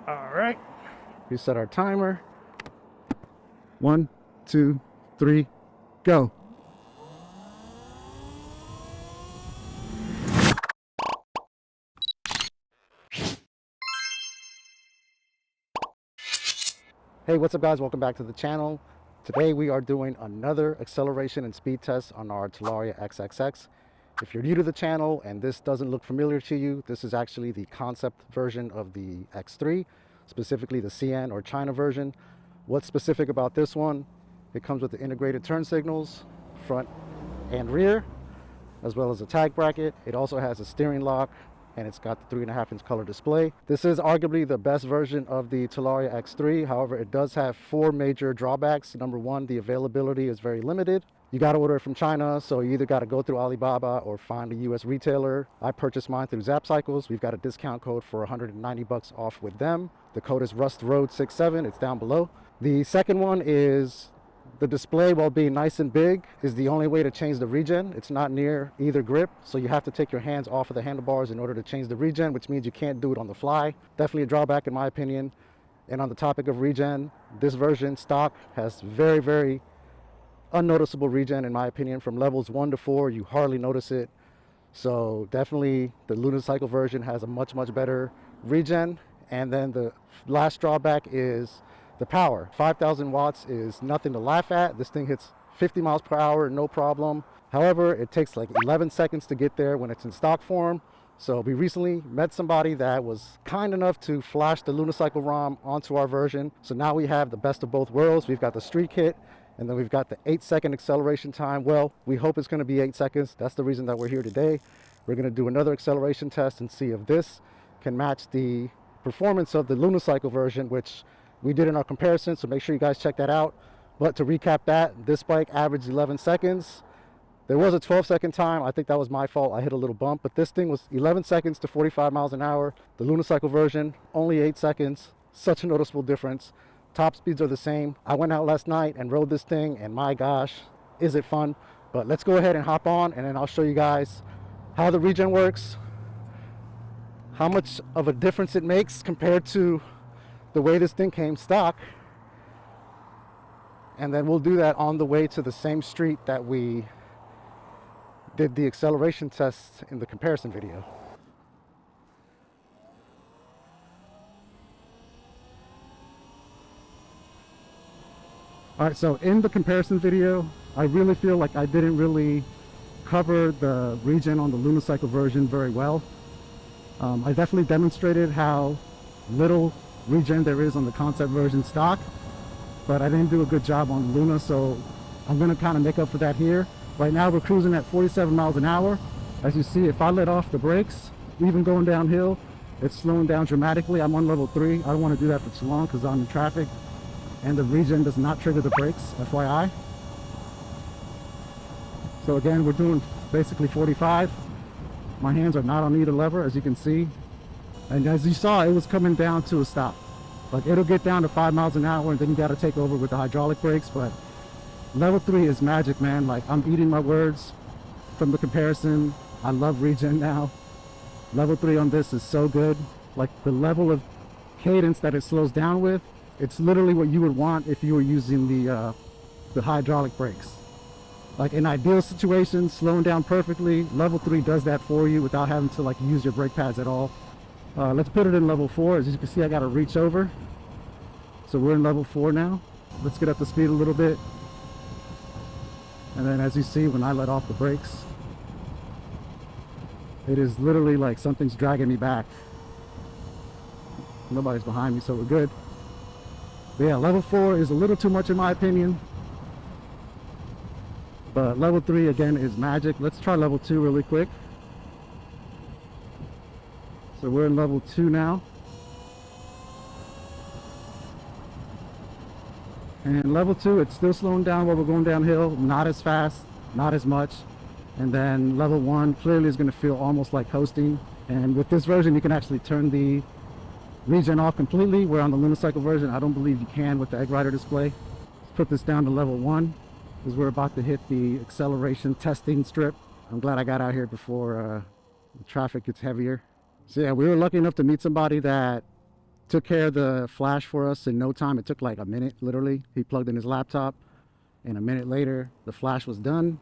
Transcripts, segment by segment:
All right, reset our timer. 1, 2, 3, go. Hey, what's up guys? Welcome back to the channel. Today we are doing another acceleration and speed test on our Talaria XXX. If you're new to the channel and this doesn't look familiar to you, this is actually the concept version of the X3, specifically the CN or China version. What's specific about this one? It comes with the integrated turn signals, front and rear, as well as a tag bracket. It also has a steering lock, and it's got the 3.5-inch color display. This is arguably the best version of the Talaria X3. However, it does have 4 major drawbacks. Number 1, the availability is very limited. You got to order it from China, so you either got to go through Alibaba or find a US retailer. I purchased mine through Zapcycles. We've got a discount code for 190 bucks off with them. The code is RustyRoads67. It's down below. The second one is the display, while being nice and big, is the only way to change the ReGen. It's not near either grip, so you have to take your hands off of the handlebars in order to change the ReGen, which means you can't do it on the fly. Definitely a drawback in my opinion. And on the topic of ReGen, this version stock has very, very unnoticeable ReGen in my opinion. From levels 1 to 4, you hardly notice it. So definitely the unicycle version has a much better ReGen. And then the last drawback is the power. 5,000 watts is nothing to laugh at. This thing hits 50 miles per hour, no problem. However, it takes like 11 seconds to get there when it's in stock form. So we recently met somebody that was kind enough to flash the unicycle ROM onto our version. So now we have the best of both worlds. We've got the street kit, and then we've got the 8-second acceleration time. Well, we hope it's going to be 8 seconds. That's the reason that we're here today. We're going to do another acceleration test and see if this can match the performance of the unicycle version, which we did in our comparison, so make sure you guys check that out. But to recap that, this bike averaged 11 seconds. There was a 12-second time. I think that was my fault. I hit a little bump, but this thing was 11 seconds to 45 miles an hour. The unicycle version, only 8 seconds. Such a noticeable difference. Top speeds are the same. I went out last night and rode this thing, and my gosh, is it fun. But let's go ahead and hop on, and then I'll show you guys how the ReGen works, how much of a difference it makes compared to the way this thing came stock, and then we'll do that on the way to the same street that we did the acceleration test in the comparison video. All right, so in the comparison video, I really feel like I didn't really cover the ReGen on the unicycle version very well. I definitely demonstrated how little ReGen there is on the concept version stock, but I didn't do a good job on Luna, so I'm going to kind of make up for that here. Right now we're cruising at 47 miles an hour. As you see, if I let off the brakes, even going downhill, it's slowing down dramatically. I'm on level 3. I don't want to do that for too long because I'm in traffic, and the ReGen does not trigger the brakes, FYI. So again, we're doing basically 45. My hands are not on either lever, as you can see. And as you saw, it was coming down to a stop. Like, it'll get down to 5 miles an hour, and then you got to take over with the hydraulic brakes. But level 3 is magic, man. Like, I'm eating my words from the comparison. I love ReGen now. Level 3 on this is so good. Like, the level of cadence that it slows down with, it's literally what you would want if you were using the hydraulic brakes. Like, in ideal situations, slowing down perfectly, level 3 does that for you without having to like use your brake pads at all. Let's put it in level 4. As you can see, I got to reach over. So we're in level 4 now. Let's get up to speed a little bit. And then as you see, when I let off the brakes, it is literally like something's dragging me back. Nobody's behind me, so we're good. But yeah, level 4 is a little too much in my opinion. But level 3 again is magic. Let's try level 2 really quick. So we're in level 2 now. And level 2, it's still slowing down while we're going downhill. Not as fast, not as much. And then level 1 clearly is going to feel almost like coasting. And with this version, you can actually turn the ReGen off completely, where on the unicycle version, I don't believe you can with the Egg Rider display. Let's put this down to level 1, because we're about to hit the acceleration testing strip. I'm glad I got out here before the traffic gets heavier. So yeah, we were lucky enough to meet somebody that took care of the flash for us in no time. It took like a minute, literally. He plugged in his laptop, and a minute later, the flash was done,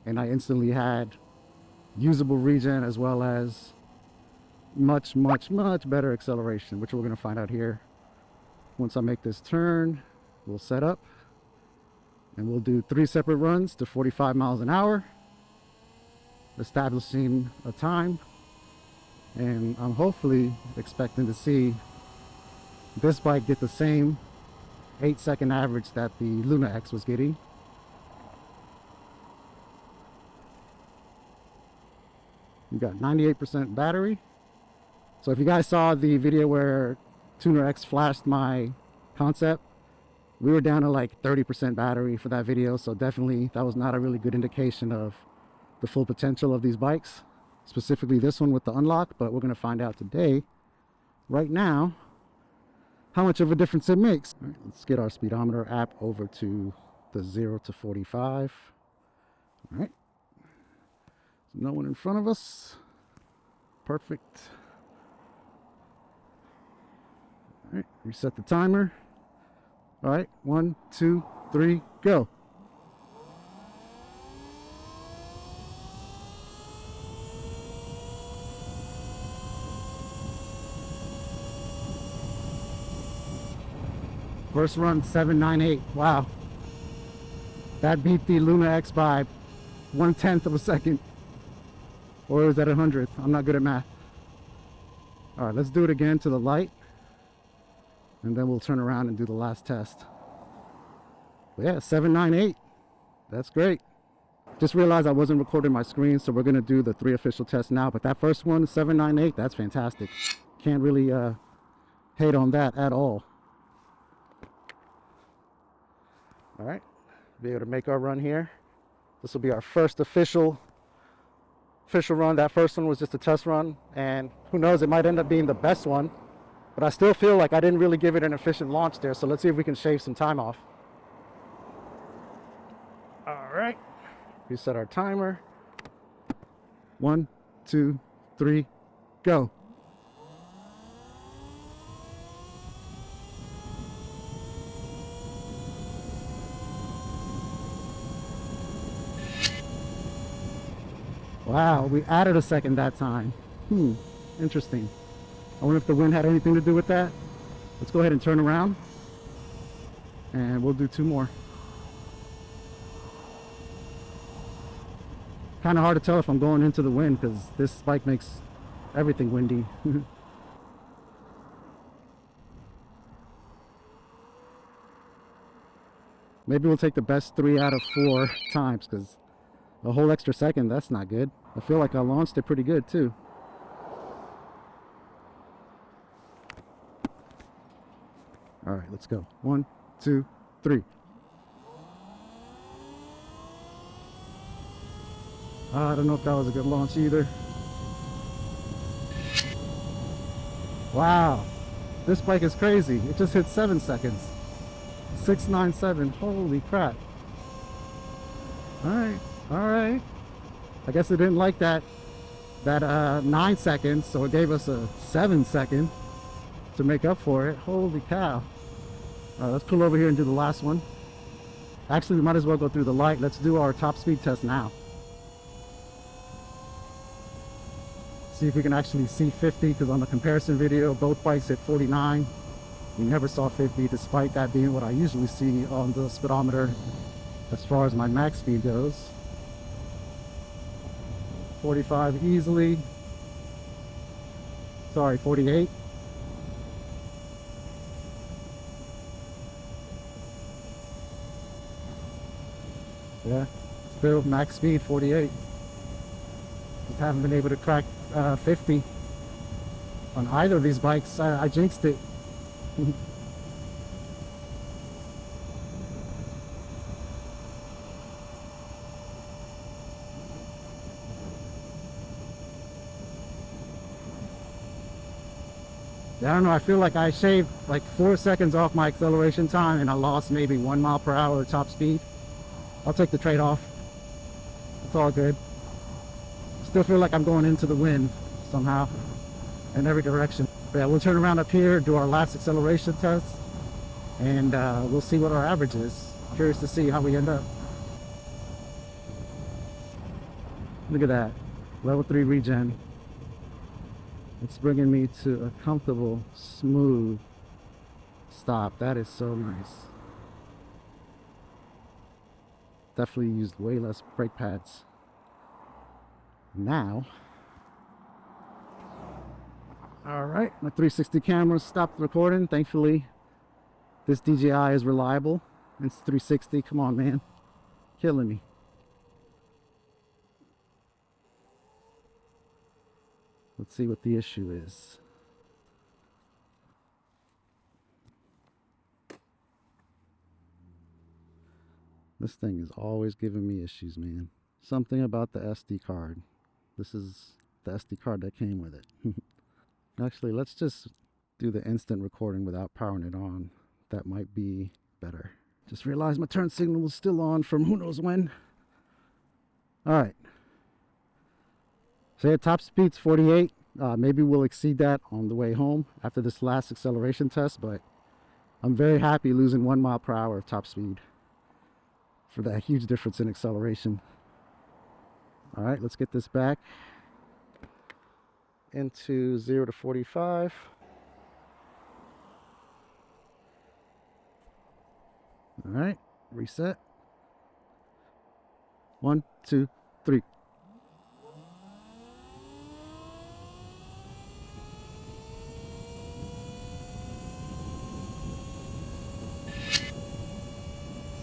and I instantly had usable regen as well as much better acceleration, which we're going to find out here. Once I make this turn, we'll set up, and we'll do 3 separate runs to 45 miles an hour, establishing a time, and I'm hopefully expecting to see this bike get the same 8-second average that the Luna X was getting. We got 98% battery. So if you guys saw the video where Tuner X flashed my concept, we were down to like 30% battery for that video. So definitely that was not a really good indication of the full potential of these bikes, specifically this one with the unlock. But we're going to find out today, right now, how much of a difference it makes. All right, let's get our speedometer app over to the 0 to 45. All right, so no one in front of us. Perfect. All right, reset the timer. All right, 1, 2, 3, go. First run 798. Wow, that beat the Luna X by 1/10 of a second, or was that 100th? I'm not good at math. All right, let's do it again to the light, and then we'll turn around and do the last test. But yeah, 798. That's great. Just realized I wasn't recording my screen, so we're gonna do the 3 official tests now. But that first one, 798, that's fantastic. Can't really hate on that at all. All right, be able to make our run here. This will be our first official run. That first one was just a test run, and who knows, it might end up being the best one, but I still feel like I didn't really give it an efficient launch there. So let's see if we can shave some time off. All right, reset our timer. 1, 2, 3, go. Wow, we added a second that time. Interesting. I wonder if the wind had anything to do with that. Let's go ahead and turn around, and we'll do 2 more. Kind of hard to tell if I'm going into the wind because this bike makes everything windy. Maybe we'll take the best 3 out of 4 times, because a whole extra second, that's not good. I feel like I launched it pretty good too. All right, let's go. 1, 2, 3. I don't know if that was a good launch either. Wow, this bike is crazy. It just hit 7 seconds. 697. Holy crap. All right. All right, I guess it didn't like that 9 seconds, so it gave us a 7 second to make up for it. Holy cow. All right, let's pull over here and do the last one. Actually, we might as well go through the light. Let's do our top speed test now. See if we can actually see 50, because on the comparison video, both bikes hit 49. We never saw 50, despite that being what I usually see on the speedometer as far as my max speed goes. 45 easily. Sorry, 48. Yeah, still max speed 48. Just haven't been able to crack 50 on either of these bikes. I jinxed it. I don't know, I feel like I shaved like 4 seconds off my acceleration time, and I lost maybe 1 mile per hour top speed. I'll take the trade-off. It's all good. Still feel like I'm going into the wind somehow. in every direction. But yeah, we'll turn around up here, do our last acceleration test, and we'll see what our average is. Curious to see how we end up. Look at that, level 3 regen. It's bringing me to a comfortable, smooth stop. That is so nice. Definitely used way less brake pads. Now, all right, my 360 camera stopped recording. Thankfully, this DJI is reliable. It's 360. Come on, man, killing me. Let's see what the issue is. This thing is always giving me issues, man. Something about the SD card. This is the SD card that came with it. Actually, let's just do the instant recording without powering it on. That might be better. Just realized my turn signal was still on from who knows when. All right. So yeah, top speed's 48. Maybe we'll exceed that on the way home after this last acceleration test, but I'm very happy losing 1 mile per hour of top speed for that huge difference in acceleration. All right, let's get this back into 0 to 45. All right, reset. 1, 2, 3.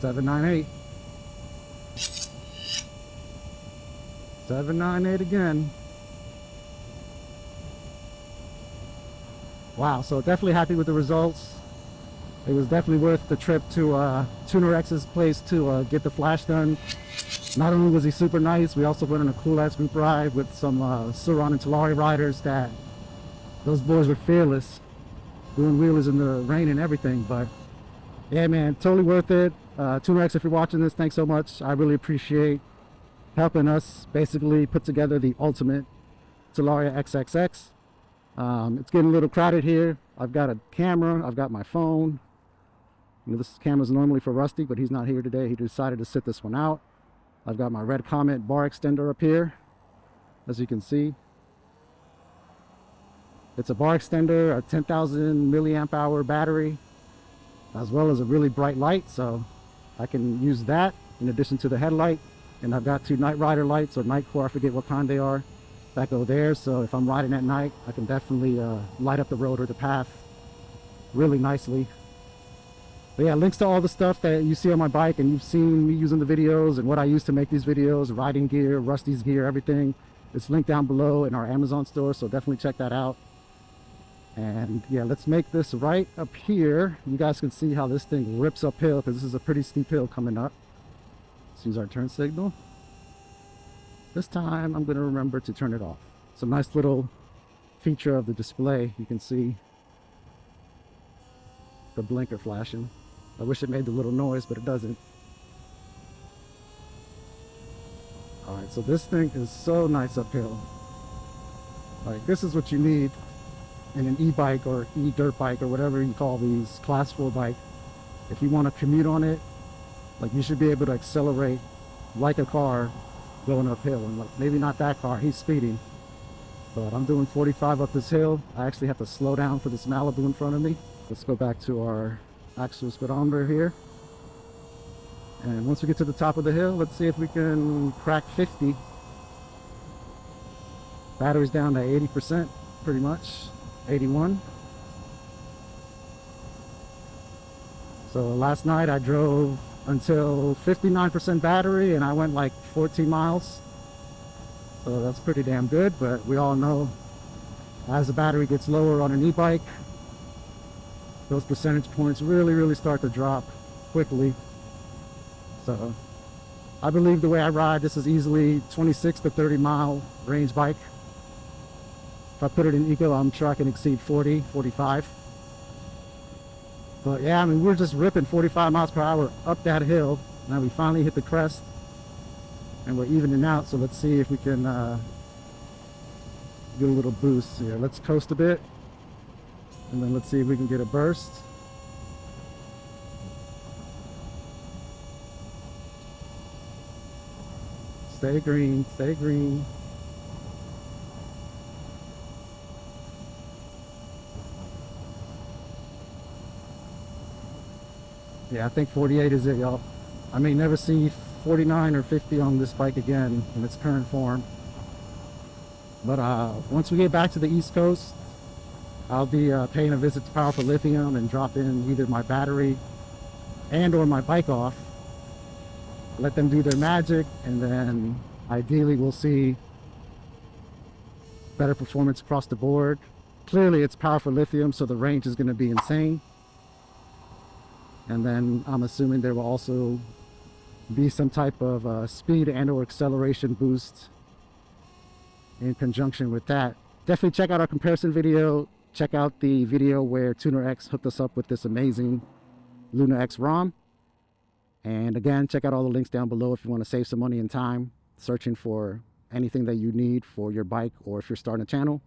Seven, 9, 8. 7, 9, 8 again. Wow, so definitely happy with the results. It was definitely worth the trip to Tuner X's place to get the flash done. Not only was he super nice, we also went on a cool ass group ride with some Surron and Talaria riders. That those boys were fearless, doing wheelers in the rain and everything. But yeah, man, totally worth it. Tuner X, if you're watching this, thanks so much. I really appreciate helping us basically put together the ultimate Talaria XXX. It's getting a little crowded here. I've got a camera, I've got my phone. You know, this camera's normally for Rusty, but he's not here today. He decided to sit this one out. I've got my Red Comet bar extender up here, as you can see. It's a bar extender, a 10,000 milliamp hour battery, as well as a really bright light, so I can use that in addition to the headlight. And I've got 2 night rider lights, or night core, I forget what kind they are, that go there. So if I'm riding at night, I can definitely light up the road or the path really nicely. But yeah, links to all the stuff that you see on my bike and you've seen me using the videos and what I use to make these videos, riding gear, Rusty's gear, everything. It's linked down below in our Amazon store, so definitely check that out. And yeah, let's make this right up here. You guys can see how this thing rips uphill, because this is a pretty steep hill coming up. Let's use our turn signal. This time I'm going to remember to turn it off. It's a nice little feature of the display. You can see the blinker flashing. I wish it made the little noise, but it doesn't. Alright, so this thing is so nice uphill. Like, this is what you need in an e-bike or e-dirt bike or whatever you call these, class 4 bike. If you want to commute on it, like, you should be able to accelerate like a car going uphill. And like, maybe not that car, he's speeding, but I'm doing 45 up this hill. I actually have to slow down for this Malibu in front of me. Let's go back to our actual speedometer here. And once we get to the top of the hill, let's see if we can crack 50. Battery's down to 80%, pretty much. 81. So last night I drove until 59% battery and I went like 14 miles. So that's pretty damn good, but we all know as the battery gets lower on an e-bike, those percentage points really start to drop quickly. So I believe the way I ride, this is easily 26 to 30 mile range bike. If I put it in eco, I'm sure I can exceed 40, 45. But yeah, I mean, we're just ripping 45 miles per hour up that hill. Now we finally hit the crest and we're evening out. So let's see if we can get a little boost here. Let's coast a bit, and then let's see if we can get a burst. Stay green, stay green. Yeah, I think 48 is it, y'all. I may never see 49 or 50 on this bike again in its current form. But once we get back to the East Coast, I'll be paying a visit to Powerful Lithium and drop in either my battery and or my bike off. Let them do their magic, and then ideally we'll see better performance across the board. Clearly it's Powerful Lithium, so the range is going to be insane. And then I'm assuming there will also be some type of speed and or acceleration boost in conjunction with that. Definitely check out our comparison video. Check out the video where Tuner X hooked us up with this amazing Luna X ROM. And again, check out all the links down below if you want to save some money and time searching for anything that you need for your bike, or if you're starting a channel.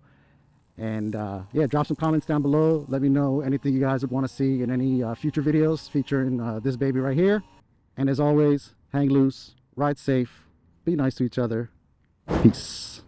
And yeah, drop some comments down below. Let me know anything you guys would want to see in any future videos featuring this baby right here. And as always, hang loose, ride safe, be nice to each other. Peace.